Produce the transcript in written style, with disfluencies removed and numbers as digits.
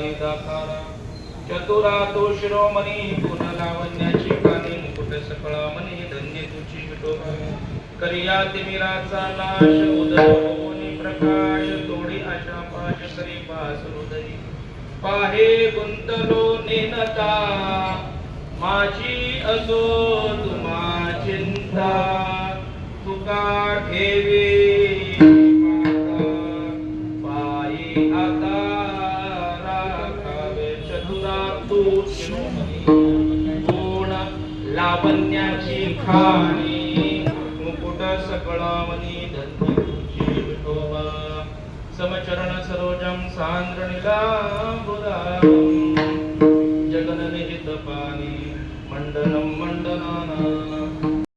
दुरारी दातारा चतुरा तो शिरोमणी गुण लावण्याची कानी मुकुट सकळा मनी धन्य तुझी विठोबा करिया तिमिराचा नाश उदय प्रकाश तोडी आशा पाश करी पास हृदय पाहे गुंतलो नेनता माझी असो तुम्हा चिंता तुका ठेवी पायी आता राखावे चतुरा तू शिरोमणी गुण लावण्याची खाणी मुकुट सकळावनी धन्य तुझी विठोबा समचरण सरोजम सांद्र नीलांबुदारम जगन निहित पाणी मंडनम मंडनाना